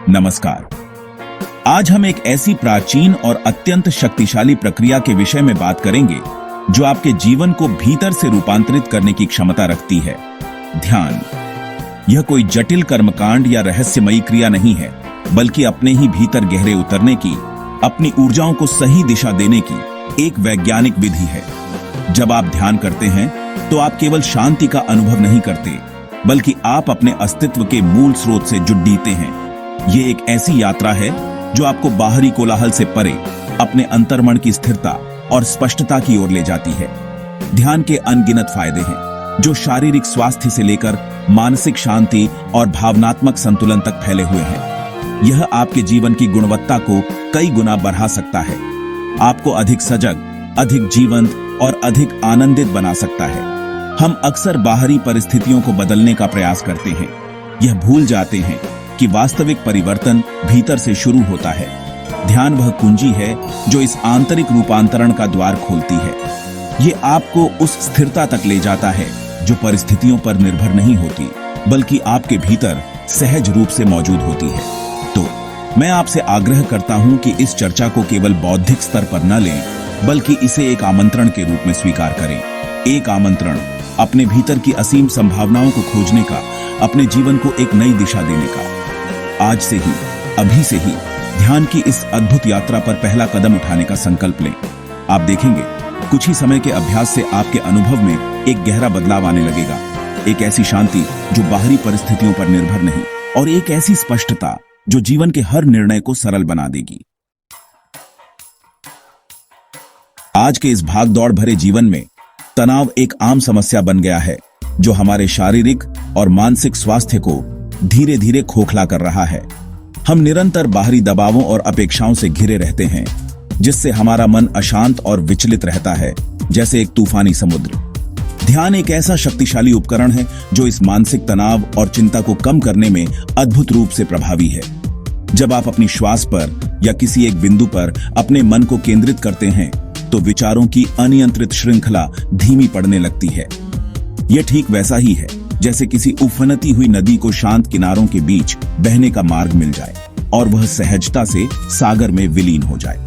नमस्कार। आज हम एक ऐसी प्राचीन और अत्यंत शक्तिशाली प्रक्रिया के विषय में बात करेंगे जो आपके जीवन को भीतर से रूपांतरित करने की क्षमता रखती है, ध्यान। यह कोई जटिल कर्मकांड या रहस्यमयी क्रिया नहीं है, बल्कि अपने ही भीतर गहरे उतरने की, अपनी ऊर्जाओं को सही दिशा देने की एक वैज्ञानिक विधि है। जब आप ध्यान करते हैं तो आप केवल शांति का अनुभव नहीं करते, बल्कि आप अपने अस्तित्व के मूल स्रोत से जुड़ जीते हैं। ये एक ऐसी यात्रा है जो आपको बाहरी कोलाहल से परे अपने अंतर्मन की स्थिरता और स्पष्टता की ओर ले जाती है। ध्यान के अनगिनत फायदे हैं जो शारीरिक स्वास्थ्य से लेकर मानसिक शांति और भावनात्मक संतुलन तक फैले हुए हैं। यह आपके जीवन की गुणवत्ता को कई गुना बढ़ा सकता है, आपको अधिक सजग, अधिक जीवंत और अधिक आनंदित बना सकता है। हम अक्सर बाहरी परिस्थितियों को बदलने का प्रयास करते हैं, यह भूल जाते हैं कि वास्तविक परिवर्तन भीतर से शुरू होता है। ध्यान वह कुंजी है जो इस आंतरिक रूपांतरण का द्वार खोलती है। ये आपको उस स्थिरता तक ले जाता है जो परिस्थितियों पर निर्भर नहीं होती, बल्कि आपके भीतर सहज रूप से मौजूद होती है। तो मैं आपसे आग्रह करता हूं कि इस चर्चा को केवल बौद्धिक स्तर पर न लें, बल्कि इसे एक आमंत्रण के रूप में स्वीकार करें। एक आमंत्रण अपने भीतर की असीम संभावनाओं को खोजने का, अपने जीवन को एक नई दिशा देने का। आज से ही, अभी से ही ध्यान की इस अद्भुत यात्रा पर पहला कदम उठाने का संकल्प लें। आप देखेंगे कुछ ही समय के अभ्यास से आपके अनुभव में एक गहरा बदलाव आने लगेगा। एक ऐसी शांति जो बाहरी परिस्थितियों पर निर्भर नहीं, और एक ऐसी स्पष्टता जो जीवन के हर निर्णय को सरल बना देगी। आज के इस भागदौड़ भरे जीवन में तनाव एक आम समस्या बन गया है जो हमारे शारीरिक और मानसिक स्वास्थ्य को धीरे धीरे खोखला कर रहा है। हम निरंतर बाहरी दबावों और अपेक्षाओं से घिरे रहते हैं, जिससे हमारा मन अशांत और विचलित रहता है, जैसे एक तूफानी समुद्र। ध्यान एक ऐसा शक्तिशाली उपकरण है जो इस मानसिक तनाव और चिंता को कम करने में अद्भुत रूप से प्रभावी है। जब आप अपनी श्वास पर या किसी एक बिंदु पर अपने मन को केंद्रित करते हैं, तो विचारों की अनियंत्रित श्रृंखला धीमी पड़ने लगती है। यह ठीक वैसा ही है जैसे किसी उफनती हुई नदी को शांत किनारों के बीच बहने का मार्ग मिल जाए और वह सहजता से सागर में विलीन हो जाए।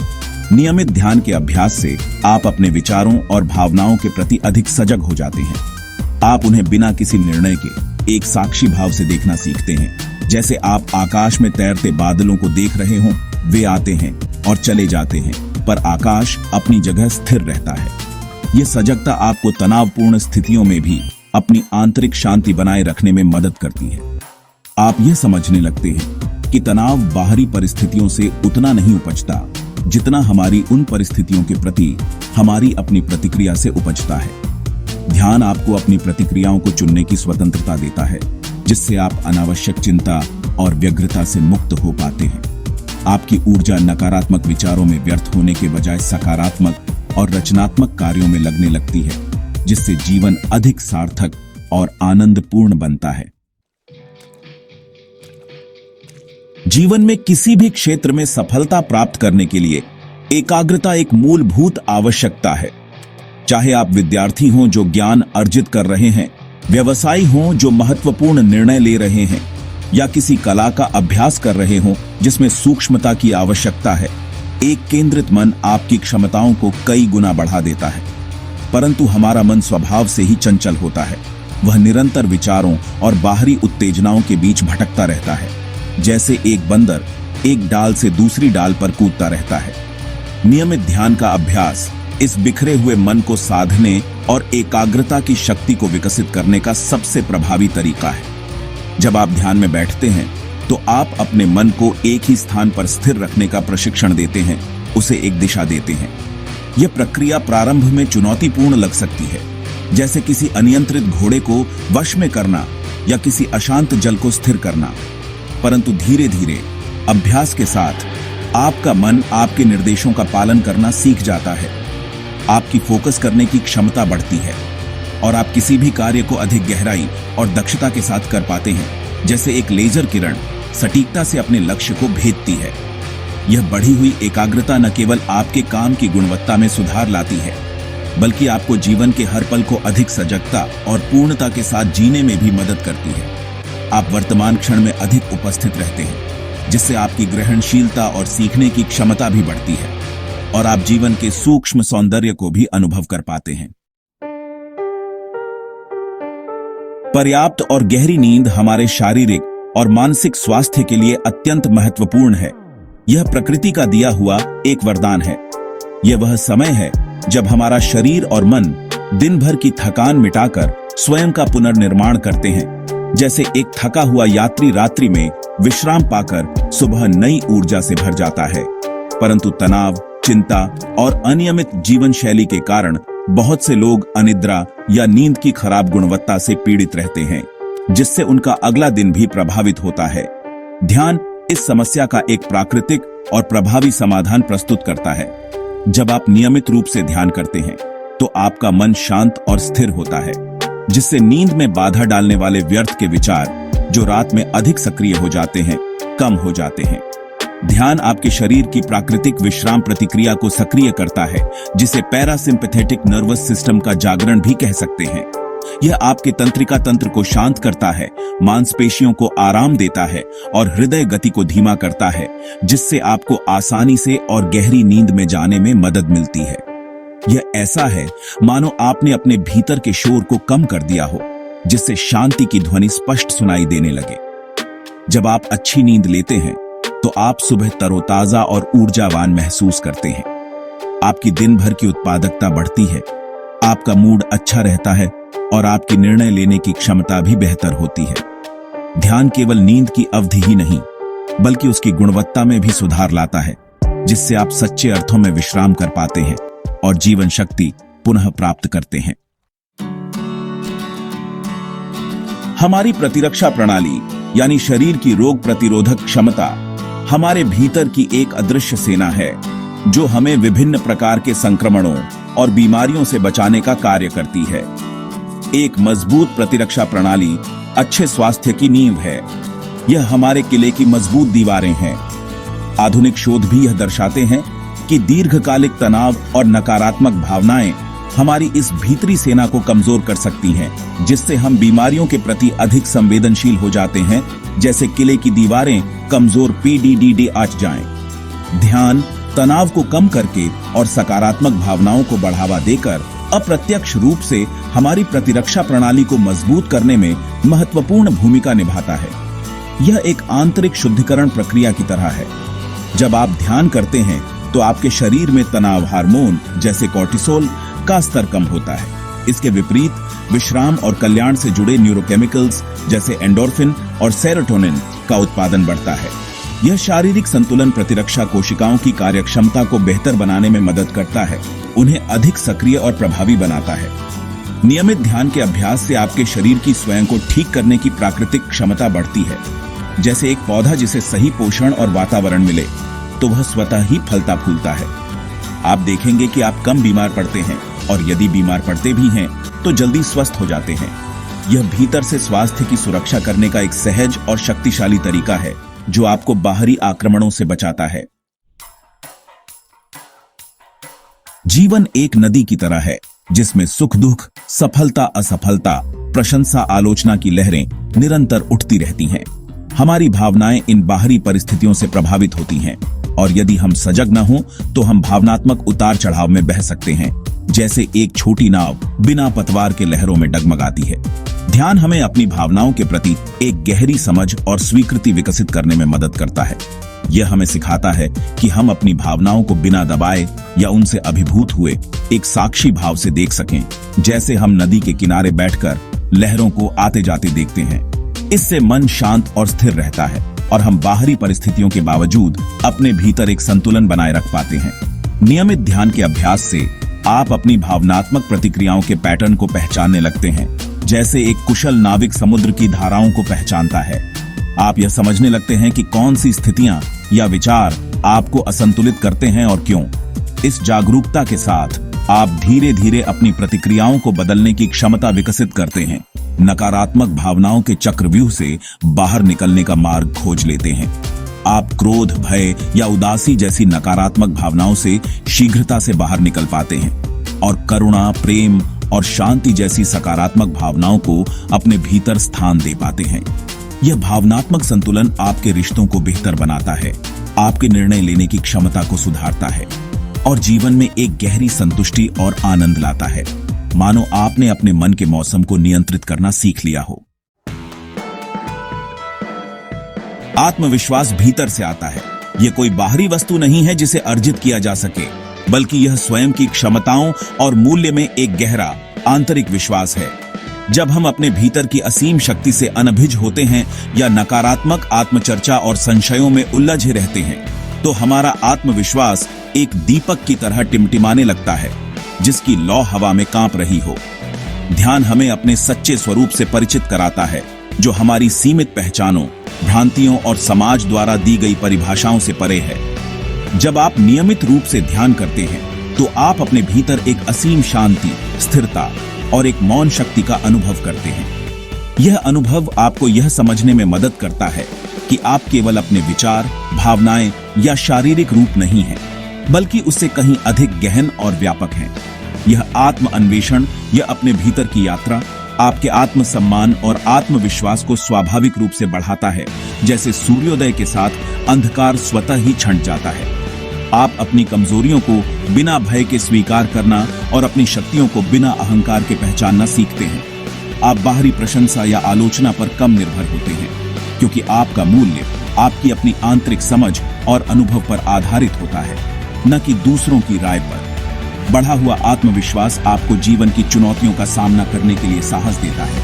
नियमित ध्यान के अभ्यास से आप अपने विचारों और भावनाओं के प्रति अधिक सजग हो जाते हैं। आप उन्हें बिना किसी निर्णय के एक साक्षी भाव से देखना सीखते हैं, जैसे आप आकाश में तैरते बादलों को देख रहे हों। वे आते हैं और चले जाते हैं, पर आकाश अपनी जगह स्थिर रहता है। यह सजगता आपको तनावपूर्ण स्थितियों में भी अपनी आंतरिक शांति बनाए रखने में मदद करती है। आप यह समझने लगते हैं कि तनाव बाहरी परिस्थितियों से उतना नहीं उपजता जितना हमारी उन परिस्थितियों के प्रति हमारी अपनी प्रतिक्रिया से उपजता है। ध्यान आपको अपनी प्रतिक्रियाओं को चुनने की स्वतंत्रता देता है, जिससे आप अनावश्यक चिंता और व्यग्रता से मुक्त हो पाते हैं। आपकी ऊर्जा नकारात्मक विचारों में व्यर्थ होने के बजाय सकारात्मक और रचनात्मक कार्यों में लगने लगती है, जिससे जीवन अधिक सार्थक और आनंदपूर्ण बनता है। जीवन में किसी भी क्षेत्र में सफलता प्राप्त करने के लिए एकाग्रता एक मूलभूत आवश्यकता है। चाहे आप विद्यार्थी हों जो ज्ञान अर्जित कर रहे हैं, व्यवसायी हों जो महत्वपूर्ण निर्णय ले रहे हैं, या किसी कला का अभ्यास कर रहे हों जिसमें सूक्ष्मता की आवश्यकता है, एक केंद्रित मन आपकी क्षमताओं को कई गुना बढ़ा देता है। परंतु हमारा मन स्वभाव से ही चंचल होता है। वह निरंतर विचारों और बाहरी उत्तेजनाओं के बीच भटकता रहता है, जैसे एक बंदर एक डाल से दूसरी डाल पर कूदता रहता है। नियमित ध्यान का अभ्यास इस बिखरे हुए मन को साधने और एकाग्रता की शक्ति को विकसित करने का सबसे प्रभावी तरीका है। जब आप ध्यान में बैठते हैं तो आप अपने मन को एक ही स्थान पर स्थिर रखने का प्रशिक्षण देते हैं, उसे एक दिशा देते हैं। यह प्रक्रिया प्रारंभ में चुनौतीपूर्ण लग सकती है, जैसे किसी अनियंत्रित घोड़े को वश में करना या किसी अशांत जल को स्थिर करना। परंतु धीरे धीरे अभ्यास के साथ आपका मन आपके निर्देशों का पालन करना सीख जाता है। आपकी फोकस करने की क्षमता बढ़ती है और आप किसी भी कार्य को अधिक गहराई और दक्षता के साथ कर पाते हैं, जैसे एक लेजर किरण सटीकता से अपने लक्ष्य को भेदती है। यह बढ़ी हुई एकाग्रता न केवल आपके काम की गुणवत्ता में सुधार लाती है, बल्कि आपको जीवन के हर पल को अधिक सजगता और पूर्णता के साथ जीने में भी मदद करती है। आप वर्तमान क्षण में अधिक उपस्थित रहते हैं, जिससे आपकी ग्रहणशीलता और सीखने की क्षमता भी बढ़ती है और आप जीवन के सूक्ष्म सौंदर्य को भी अनुभव कर पाते हैं। पर्याप्त और गहरी नींद हमारे शारीरिक और मानसिक स्वास्थ्य के लिए अत्यंत महत्वपूर्ण है। यह प्रकृति का दिया हुआ एक वरदान है। यह वह समय है जब हमारा शरीर और मन दिन भर की थकान मिटाकर स्वयं का पुनर्निर्माण करते हैं। जैसे एक थका हुआ यात्री रात्रि में विश्राम पाकर सुबह नई ऊर्जा से भर जाता है। परंतु तनाव, चिंता और अनियमित जीवन शैली के कारण बहुत से लोग अनिद्रा या नींद की खराब गुणवत्ता से पीड़ित रहते हैं, जिससे उनका अगला दिन भी प्रभावित होता है। ध्यान इस समस्या का एक प्राकृतिक और प्रभावी समाधान प्रस्तुत करता है। जब आप नियमित रूप से ध्यान करते हैं तो आपका मन शांत और स्थिर होता है, जिससे नींद में बाधा डालने वाले व्यर्थ के विचार, जो रात में अधिक सक्रिय हो जाते हैं, कम हो जाते हैं। ध्यान आपके शरीर की प्राकृतिक विश्राम प्रतिक्रिया को सक्रिय करता है, जिसे पैरासिम्पैथेटिक नर्वस सिस्टम का जागरण भी कह सकते हैं। यह आपके तंत्रिका तंत्र को शांत करता है, मांसपेशियों को आराम देता है और हृदय गति को धीमा करता है, जिससे आपको आसानी से और गहरी नींद में जाने में मदद मिलती है। यह ऐसा है मानो आपने अपने भीतर के शोर को कम कर दिया हो, जिससे शांति की ध्वनि स्पष्ट सुनाई देने लगे। जब आप अच्छी नींद लेते हैं तो आप सुबह तरोताजा और ऊर्जावान महसूस करते हैं। आपकी दिन भर की उत्पादकता बढ़ती है, आपका मूड अच्छा रहता है और आपकी निर्णय लेने की क्षमता भी बेहतर होती है। ध्यान केवल नींद की अवधि ही नहीं, बल्कि उसकी गुणवत्ता में भी सुधार लाता है, जिससे आप सच्चे अर्थों में विश्राम कर पाते हैं और जीवन शक्ति पुनः प्राप्त करते हैं। हमारी प्रतिरक्षा प्रणाली यानी शरीर की रोग प्रतिरोधक क्षमता हमारे भीतर की एक अदृश्य सेना है, जो हमें विभिन्न प्रकार के संक्रमणों और बीमारियों से बचाने का कार्य करती है। एक मजबूत प्रतिरक्षा प्रणाली अच्छे स्वास्थ्य की नींव है। यह हमारे किले की मजबूत दीवारें हैं। आधुनिक शोध भी यह दर्शाते हैं कि दीर्घकालिक तनाव और नकारात्मक भावनाएं हमारी इस भीतरी सेना को कमजोर कर सकती हैं, जिससे हम बीमारियों के प्रति अधिक संवेदनशील हो जाते हैं, जैसे किले की दीवारें कमजोर पीडीडीडी आज जाएं। ध्यान तनाव को कम करके और सकारात्मक भावनाओं को बढ़ावा देकर अप्रत्यक्ष रूप से हमारी प्रतिरक्षा प्रणाली को मजबूत करने में महत्वपूर्ण भूमिका निभाता है। यह एक आंतरिक शुद्धिकरण प्रक्रिया की तरह है। जब आप ध्यान करते हैं तो आपके शरीर में तनाव हार्मोन जैसे कॉर्टिसोल का स्तर कम होता है। इसके विपरीत विश्राम और कल्याण से जुड़े न्यूरोकेमिकल्स जैसे एंडोर्फिन और सेरोटोनिन का उत्पादन बढ़ता है। यह शारीरिक संतुलन प्रतिरक्षा कोशिकाओं की कार्यक्षमता को बेहतर बनाने में मदद करता है, उन्हें अधिक सक्रिय और प्रभावी बनाता है। नियमित ध्यान के अभ्यास से आपके शरीर की स्वयं को ठीक करने की प्राकृतिक क्षमता बढ़ती है। जैसे एक पौधा जिसे सही पोषण और वातावरण मिले तो वह स्वतः ही फलता फूलता है। आप देखेंगे कि आप कम बीमार पड़ते हैं और यदि बीमार पड़ते भी हैं तो जल्दी स्वस्थ हो जाते हैं। यह भीतर से स्वास्थ्य की सुरक्षा करने का एक सहज और शक्तिशाली तरीका है, जो आपको बाहरी आक्रमणों से बचाता है। जीवन एक नदी की तरह है, जिसमें सुख दुख, सफलता असफलता, प्रशंसा आलोचना की लहरें निरंतर उठती रहती हैं। हमारी भावनाएं इन बाहरी परिस्थितियों से प्रभावित होती हैं और यदि हम सजग न हों तो हम भावनात्मक उतार चढ़ाव में बह सकते हैं, जैसे एक छोटी नाव बिना पतवार के लहरों में डगमगाती है। ध्यान हमें अपनी भावनाओं के प्रति एक गहरी समझ और स्वीकृति विकसित करने में मदद करता है। यह हमें सिखाता है कि हम अपनी भावनाओं को बिना दबाए या उनसे अभिभूत हुए एक साक्षी भाव से देख सकें, जैसे हम नदी के किनारे बैठकर लहरों को आते जाते देखते हैं। इससे मन शांत और स्थिर रहता है और हम बाहरी परिस्थितियों के बावजूद अपने भीतर एक संतुलन बनाए रख पाते हैं। नियमित ध्यान के अभ्यास से आप अपनी भावनात्मक प्रतिक्रियाओं के पैटर्न को पहचानने लगते हैं, जैसे एक कुशल नाविक समुद्र की धाराओं को पहचानता है। आप यह समझने लगते हैं कि कौन सी स्थितियां या विचार आपको असंतुलित करते हैं और क्यों। इस जागरूकता के साथ आप धीरे धीरे अपनी प्रतिक्रियाओं को बदलने की क्षमता विकसित करते हैं, नकारात्मक भावनाओं के चक्रव्यूह से बाहर निकलने का मार्ग खोज लेते हैं। आप क्रोध, भय या उदासी जैसी नकारात्मक भावनाओं से शीघ्रता से बाहर निकल पाते हैं और करुणा, प्रेम और शांति जैसी सकारात्मक भावनाओं को अपने भीतर स्थान दे पाते हैं। यह भावनात्मक संतुलन आपके रिश्तों को बेहतर बनाता है, आपके निर्णय लेने की क्षमता को सुधारता है और जीवन में एक गहरी संतुष्टि और आनंद लाता है, मानो आपने अपने मन के मौसम को नियंत्रित करना सीख लिया हो। आत्मविश्वास भीतर से आता है। यह कोई बाहरी वस्तु नहीं है जिसे अर्जित किया जा सके, बल्कि यह स्वयं की क्षमताओं और मूल्य में एक गहरा आंतरिक विश्वास है। जब हम अपने भीतर की असीम शक्ति से अनभिज होते हैं या नकारात्मक आत्मचर्चा और संशयों में उलझे रहते हैं, तो हमारा आत्मविश्वास एक दीपक की तरह टिमटिमाने लगता है, जिसकी लौ हवा में कांप रही हो। ध्यान हमें अपने सच्चे स्वरूप से परिचित कराता है, जो हमारी सीमित पहचानों, भ्रांतियों और समाज द्वारा दी गई परिभाषाओं से परे है। जब आप नियमित रूप से ध्यान करते हैं, तो आप अपने भीतर एक असीम शांति, स्थिरता और एक मौन शक्ति का अनुभव करते हैं। यह अनुभव आपको यह समझने में मदद करता है कि आप केवल अपने विचार, भावनाएं या शारीरिक रूप नहीं हैं, बल्कि उससे कहीं अधिक गहन और व्यापक हैं। यह आत्म अन्वेषण या अपने भीतर की यात्रा आपके आत्मसम्मान और आत्मविश्वास को स्वाभाविक रूप से बढ़ाता है, जैसे सूर्योदय के साथ अंधकार स्वतः ही छंट जाता है। आप अपनी कमजोरियों को बिना भय के स्वीकार करना और अपनी शक्तियों को बिना अहंकार के पहचानना सीखते हैं। आप बाहरी प्रशंसा या आलोचना पर कम निर्भर होते हैं, क्योंकि आपका मूल्य आपकी अपनी आंतरिक समझ और अनुभव पर आधारित होता है, न कि दूसरों की राय पर। बढ़ा हुआ आत्मविश्वास आपको जीवन की चुनौतियों का सामना करने के लिए साहस देता है,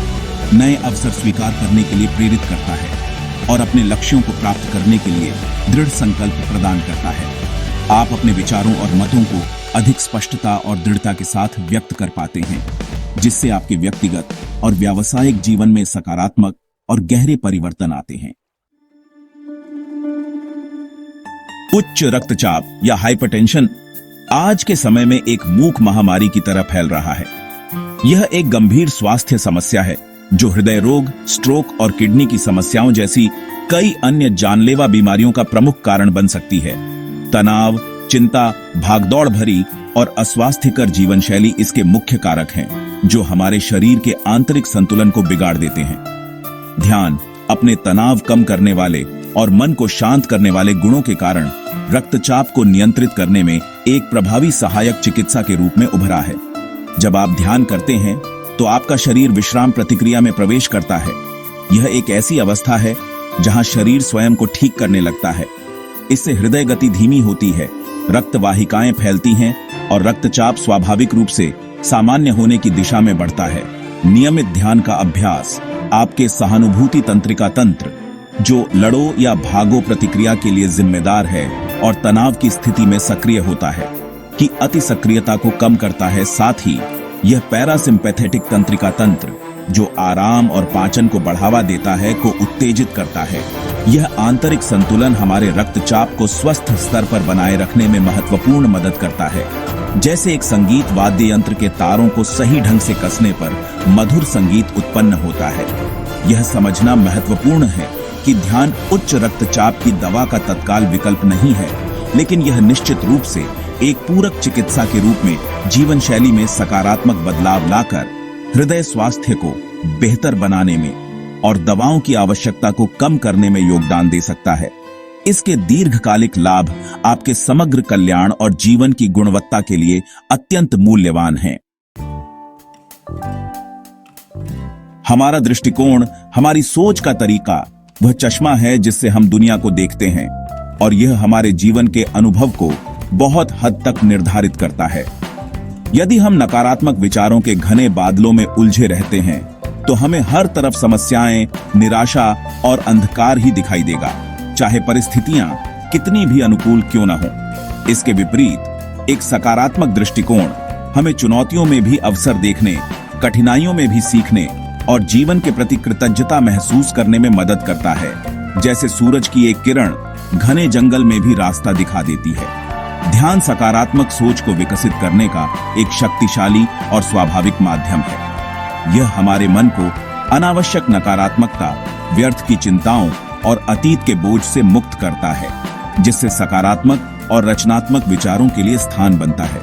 नए अवसर स्वीकार करने के लिए प्रेरित करता है और अपने लक्ष्यों को प्राप्त करने के लिए दृढ़ संकल्प प्रदान करता है। आप अपने विचारों और मतों को अधिक स्पष्टता और दृढ़ता के साथ व्यक्त कर पाते हैं, जिससे आपके व्यक्तिगत और व्यावसायिक जीवन में सकारात्मक और गहरे परिवर्तन आते हैं। उच्च रक्तचाप या हाइपरटेंशन आज के समय में एक मूक महामारी की तरह फैल रहा है। यह एक गंभीर स्वास्थ्य समस्या है, जो हृदय रोग, स्ट्रोक और किडनी की समस्याओं जैसी कई अन्य जानलेवा बीमारियों का प्रमुख कारण बन सकती है। तनाव, चिंता, भागदौड़ भरी और अस्वास्थ्यकर जीवन शैली इसके मुख्य कारक हैं, जो हमारे शरीर के आंतरिक संतुलन को बिगाड़ देते हैं। ध्यान अपने तनाव कम करने वाले और मन को शांत करने वाले गुणों के कारण रक्तचाप को नियंत्रित करने में एक प्रभावी सहायक चिकित्सा के रूप में उभरा है। जब आप ध्यान करते हैं, तो आपका शरीर विश्राम प्रतिक्रिया में प्रवेश करता है। यह एक ऐसी अवस्था है जहां शरीर स्वयं को ठीक करने लगता है। इससे हृदय गति धीमी होती है, रक्त वाहिकाएं फैलती हैं और रक्तचाप स्वाभाविक रूप से सामान्य होने की दिशा में बढ़ता है। नियमित ध्यान का अभ्यास आपके सहानुभूति तंत्रिका तंत्र, जो लड़ो या भागो प्रतिक्रिया के लिए जिम्मेदार है और तनाव की स्थिति में सक्रिय होता है, की अति सक्रियता को कम करता है। साथ ही यह पैरासिम्पैथेटिक तंत्रिका तंत्र, जो आराम और पाचन को बढ़ावा देता है, को उत्तेजित करता है। यह आंतरिक संतुलन हमारे रक्तचाप को स्वस्थ स्तर पर बनाए रखने में महत्वपूर्ण मदद करता है। जैसे एक संगीत वाद्य यंत्र के तारों को सही ढंग से कसने पर मधुर संगीत उत्पन्न होता है। यह समझना महत्वपूर्ण है कि ध्यान उच्च रक्तचाप की दवा का तत्काल विकल्प नहीं है, लेकिन यह निश्चित रूप से एक पूरक चिकित्सा के रूप में जीवन शैली में सकारात्मक बदलाव लाकर हृदय स्वास्थ्य को बेहतर बनाने में और दवाओं की आवश्यकता को कम करने में योगदान दे सकता है। इसके दीर्घकालिक लाभ आपके समग्र कल्याण और जीवन की गुणवत्ता के लिए अत्यंत मूल्यवान हैं। हमारा दृष्टिकोण, हमारी सोच का तरीका वह चश्मा है जिससे हम दुनिया को देखते हैं, और यह हमारे जीवन के अनुभव को बहुत हद तक निर्धारित करता है। यदि हम नकारात्मक विचारों के घने बादलों में उलझे रहते हैं, तो हमें हर तरफ समस्याएं, निराशा और अंधकार ही दिखाई देगा, चाहे परिस्थितियां कितनी भी अनुकूल क्यों न हो। इसके विपरीत एक सकारात्मक दृष्टिकोण हमें चुनौतियों में भी अवसर देखने, कठिनाइयों में भी सीखने और जीवन के प्रति कृतज्ञता महसूस करने में मदद करता है। जैसे सूरज की एक किरण घने जंगल में भी रास्ता दिखा देती है। ध्यान सकारात्मक सोच को विकसित करने का एक शक्तिशाली और स्वाभाविक माध्यम है। यह हमारे मन को अनावश्यक नकारात्मकता, व्यर्थ की चिंताओं और अतीत के बोझ से मुक्त करता है, जिससे सकारात्मक और रचनात्मक विचारों के लिए स्थान बनता है।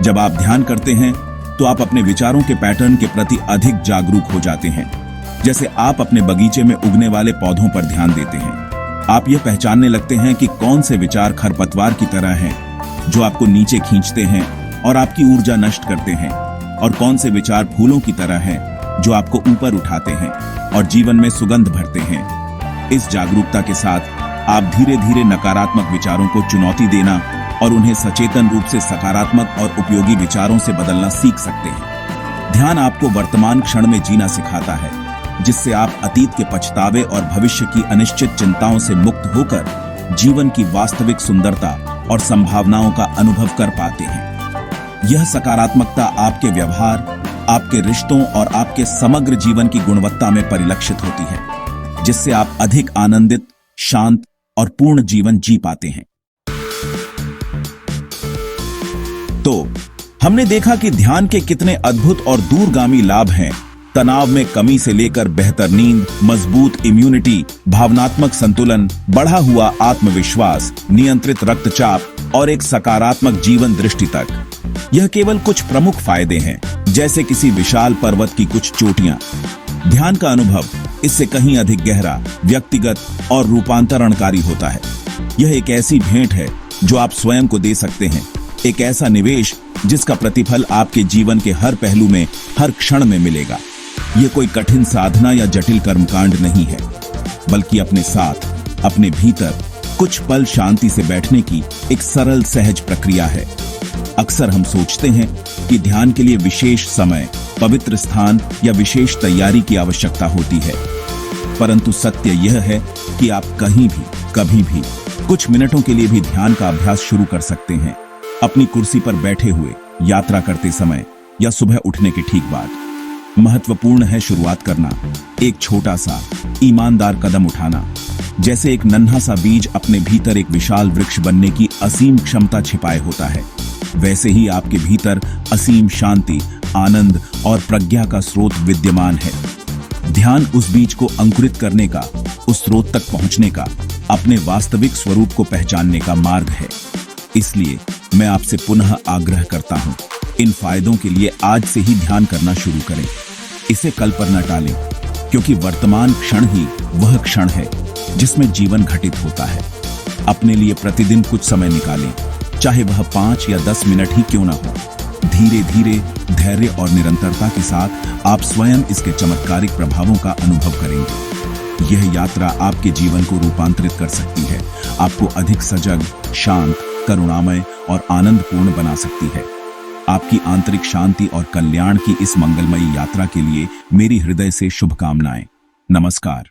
जब आप ध्यान करते हैं, तो आप अपने विचारों के पैटर्न के प्रति अधिक जागरूक हो जाते हैं। जैसे आप अपने बगीचे में उगने वाले पौधों पर ध्यान देते हैं। आप यह पहचानने लगते हैं कि कौन से विचार खरपतवार की तरह हैं जो आपको नीचे खींचते हैं और आपकी ऊर्जा नष्ट करते हैं, और कौन से विचार फूलों की तरह हैं जो आपको ऊपर उठाते हैं और जीवन में सुगंध भरते हैं। इस जागरूकता के साथ आप धीरे धीरे नकारात्मक विचारों को चुनौती देना और उन्हें सचेतन रूप से सकारात्मक और उपयोगी विचारों से बदलना सीख सकते हैं। ध्यान आपको वर्तमान क्षण में जीना सिखाता है, जिससे आप अतीत के पछतावे और भविष्य की अनिश्चित चिंताओं से मुक्त होकर जीवन की वास्तविक सुंदरता और संभावनाओं का अनुभव कर पाते हैं। यह सकारात्मकता आपके व्यवहार, आपके रिश्तों और आपके समग्र जीवन की गुणवत्ता में परिलक्षित होती है, जिससे आप अधिक आनंदित, शांत और पूर्ण जीवन जी पाते हैं। तो हमने देखा कि ध्यान के कितने अद्भुत और दूरगामी लाभ हैं। तनाव में कमी से लेकर बेहतर नींद, मजबूत इम्यूनिटी, भावनात्मक संतुलन, बढ़ा हुआ आत्मविश्वास, नियंत्रित रक्तचाप और एक सकारात्मक जीवन दृष्टि तक। यह केवल कुछ प्रमुख फायदे हैं, जैसे किसी विशाल पर्वत की कुछ चोटियां। ध्यान का अनुभव इससे कहीं अधिक गहरा, व्यक्तिगत और रूपांतरणकारी होता है। यह एक ऐसी भेंट है जो आप स्वयं को दे सकते हैं, एक ऐसा निवेश जिसका प्रतिफल आपके जीवन के हर पहलू में, हर क्षण में मिलेगा। यह कोई कठिन साधना या जटिल कर्मकांड नहीं है, बल्कि अपने साथ, अपने भीतर कुछ पल शांति से बैठने की एक सरल, सहज प्रक्रिया है। अक्सर हम सोचते हैं कि ध्यान के लिए विशेष समय, पवित्र स्थान या विशेष तैयारी की आवश्यकता होती है, परंतु सत्य यह है कि आप कहीं भी, कभी भी कुछ मिनटों के लिए भी ध्यान का अभ्यास शुरू कर सकते हैं। अपनी कुर्सी पर बैठे हुए, यात्रा करते समय या सुबह उठने के ठीक बाद। महत्वपूर्ण है शुरुआत करना, एक छोटा सा ईमानदार कदम उठाना। जैसे एक नन्हा सा बीज अपने भीतर एक विशाल वृक्ष बनने की असीम क्षमता छिपाए होता है, वैसे ही आपके भीतर असीम शांति, आनंद और प्रज्ञा का स्रोत विद्यमान है। ध्यान उस बीज को अंकुरित करने का, उस स्रोत तक पहुंचने का, अपने वास्तविक स्वरूप को पहचानने का मार्ग है। इसलिए मैं आपसे पुनः आग्रह करता हूं, इन फायदों के लिए आज से ही ध्यान करना शुरू करें। इसे कल पर न टालें, क्योंकि वर्तमान क्षण ही वह क्षण है जिसमें जीवन घटित होता है। अपने लिए प्रतिदिन कुछ समय निकालें, चाहे वह 5 या 10 मिनट ही क्यों ना हो। धीरे धीरे, धैर्य और निरंतरता के साथ आप स्वयं इसके चमत्कारिक प्रभावों का अनुभव करेंगे। यह यात्रा आपके जीवन को रूपांतरित कर सकती है, आपको अधिक सजग, शांत, करुणामय और आनंदपूर्ण बना सकती है। आपकी आंतरिक शांति और कल्याण की इस मंगलमयी यात्रा के लिए मेरी हृदय से शुभकामनाएं। नमस्कार।